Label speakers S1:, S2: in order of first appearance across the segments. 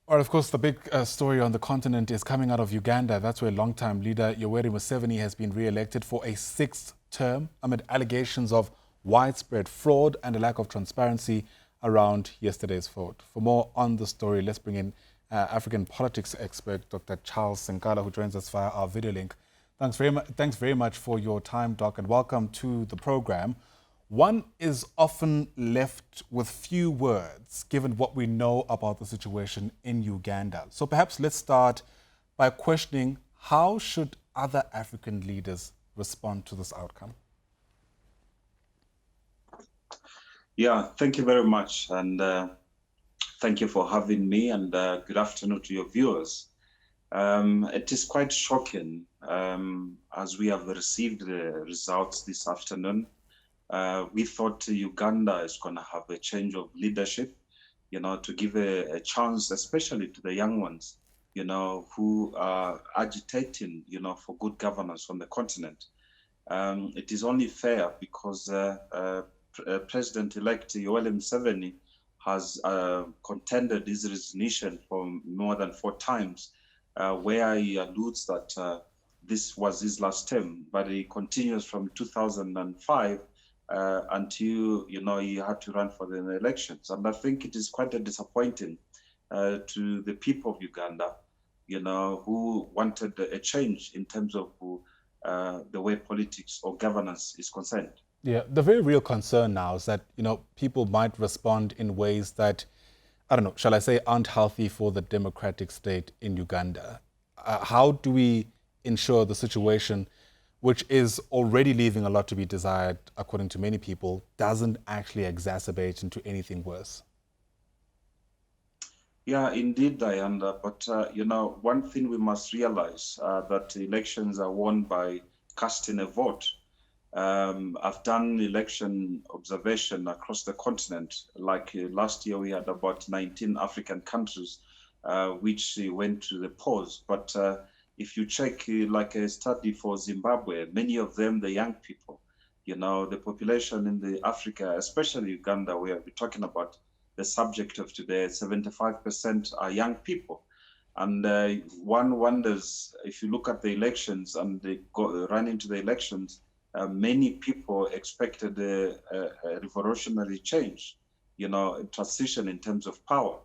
S1: Well, of course, the big story on the continent is coming out of Uganda. That's where longtime leader Yoweri Museveni has been re-elected for a sixth term amid allegations of widespread fraud and a lack of transparency around yesterday's vote. For more on the story, let's bring in African politics expert Dr. Charles Sinkala, who joins us via our video link. Thanks very much for your time, Doc, and welcome to the program. One is often left with few words given what we know about the situation in Uganda. So perhaps let's start by questioning how should other African leaders respond to this outcome?
S2: Yeah, thank you very much. And thank you for having me, and good afternoon to your viewers. It is quite shocking as we have received the results this afternoon. We thought Uganda is going to have a change of leadership, to give a chance, especially to the young ones, who are agitating, for good governance on the continent. It is only fair because President-elect Yoweri Museveni has contended his resignation for more than 4 times, where he alludes that this was his last term, but he continues from 2005 until he had to run for the elections. And I think it is quite disappointing to the people of Uganda, who wanted a change in terms of the way politics or governance is concerned.
S1: Yeah, the very real concern now is that, people might respond in ways that, I don't know, shall I say, aren't healthy for the democratic state in Uganda. How do we ensure the situation, which is already leaving a lot to be desired, according to many people, doesn't actually exacerbate into anything worse?
S2: Yeah, indeed, Diana. But, one thing we must realize that elections are won by casting a vote. I've done election observation across the continent. Like last year, we had about 19 African countries which went to the polls. But if you check like a study for Zimbabwe, many of them, the young people, the population in the Africa, especially Uganda, where we're talking about the subject of today, 75% are young people. And one wonders, if you look at the elections and they run into the elections, many people expected a revolutionary change, a transition in terms of power.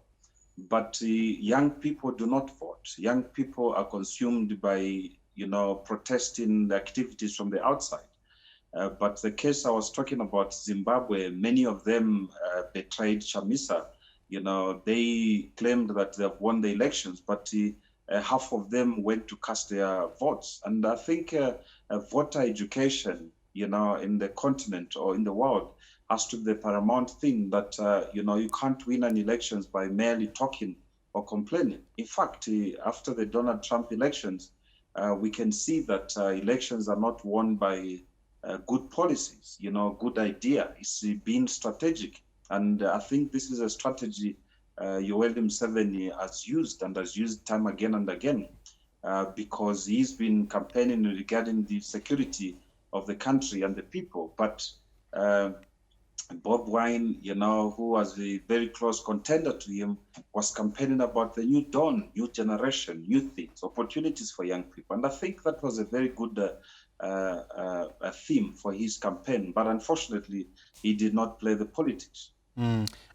S2: But young people do not vote. Young people are consumed by, protesting activities from the outside. But the case I was talking about, Zimbabwe, many of them betrayed Chamisa. They claimed that they have won the elections, but half of them went to cast their votes. And I think voter education, in the continent or in the world has to be the paramount thing, that, you can't win an elections by merely talking or complaining. In fact, after the Donald Trump elections, we can see that elections are not won by good policies, good idea. It's being strategic. And I think this is a strategy Yoweri Museveni has used time again and again, because he's been campaigning regarding the security of the country and the people. But Bob Wine, who was a very close contender to him, was campaigning about the new dawn, new generation, new things, opportunities for young people. And I think that was a very good a theme for his campaign. But unfortunately, he did not play the politics.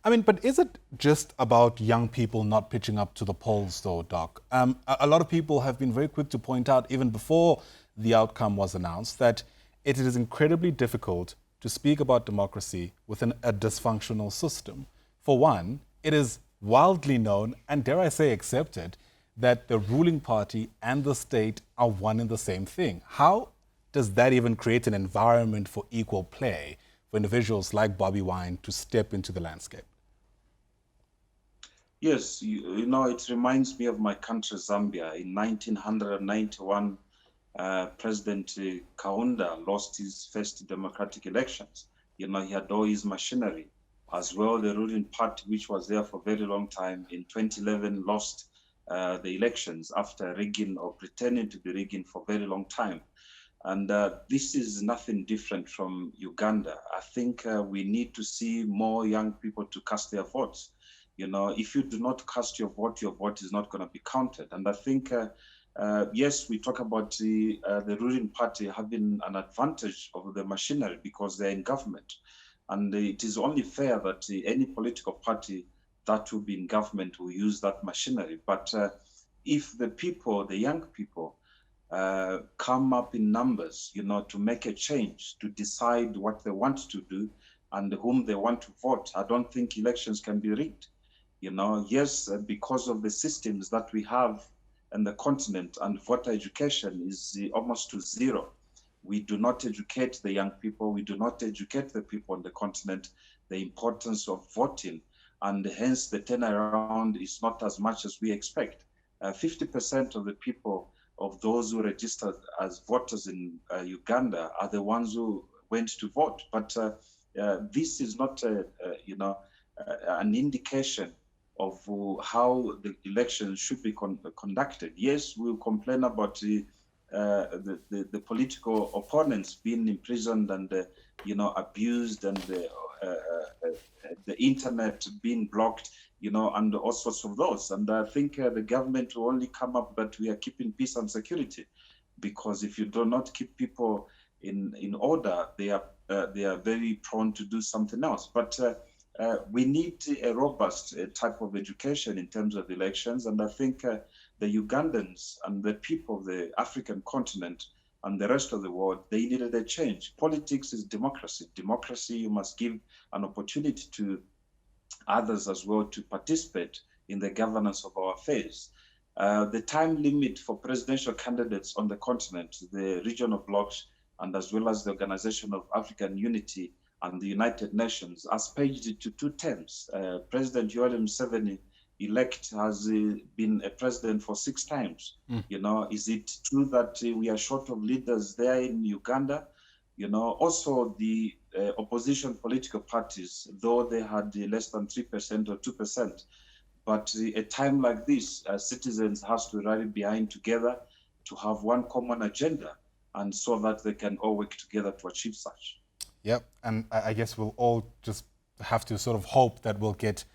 S1: But is it just about young people not pitching up to the polls, though, Doc? A lot of people have been very quick to point out, even before the outcome was announced, that it is incredibly difficult to speak about democracy within a dysfunctional system. For one, it is widely known, and dare I say accepted, that the ruling party and the state are one and the same thing. How does that even create an environment for equal play for individuals like Bobby Wine to step into the landscape?
S2: Yes, it reminds me of my country, Zambia. In 1991, President Kaunda lost his first democratic elections. He had all his machinery. As well, the ruling party, which was there for a very long time, in 2011 lost the elections after rigging or pretending to be rigging for a very long time. And this is nothing different from Uganda. I think we need to see more young people to cast their votes. If you do not cast your vote is not going to be counted. And I think, yes, we talk about the ruling party having an advantage over the machinery because they're in government. And it is only fair that any political party that will be in government will use that machinery. But if the people, the young people, come up in numbers, to make a change, to decide what they want to do and whom they want to vote, I don't think elections can be rigged. Yes, because of the systems that we have in the continent, and voter education is almost to zero. We do not educate the young people. We do not educate the people on the continent the importance of voting, and hence the turnaround is not as much as we expect. 50% of the people, of those who registered as voters in Uganda, are the ones who went to vote. But this is not, an indication of how the elections should be conducted. Yes, we'll complain about the political opponents being imprisoned and abused, and the internet being blocked, and all sorts of those. And I think the government will only come up that we are keeping peace and security, because if you do not keep people in order, they are very prone to do something else. But we need a robust type of education in terms of elections. And I think the Ugandans and the people of the African continent and the rest of the world, they needed a change. Politics is democracy. Democracy, you must give an opportunity to others as well to participate in the governance of our affairs. The time limit for presidential candidates on the continent, the regional blocs, and as well as the Organization of African Unity and the United Nations, has paged it to 2 terms. President Yoweri Museveni elect has been a president for 6 times. Is it true that we are short of leaders there in Uganda? Also the opposition political parties, though they had less than 3% or 2%, but a time like this, citizens has to rally behind together to have one common agenda, and so that they can all work together to achieve such.
S1: Yep, and I guess we'll all just have to sort of hope that we'll get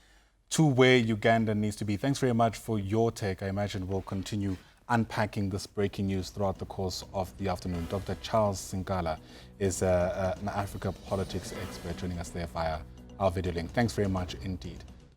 S1: to where Uganda needs to be. Thanks very much for your take. I imagine we'll continue unpacking this breaking news throughout the course of the afternoon. Dr. Charles Sinkala is an Africa politics expert joining us there via our video link. Thanks very much indeed.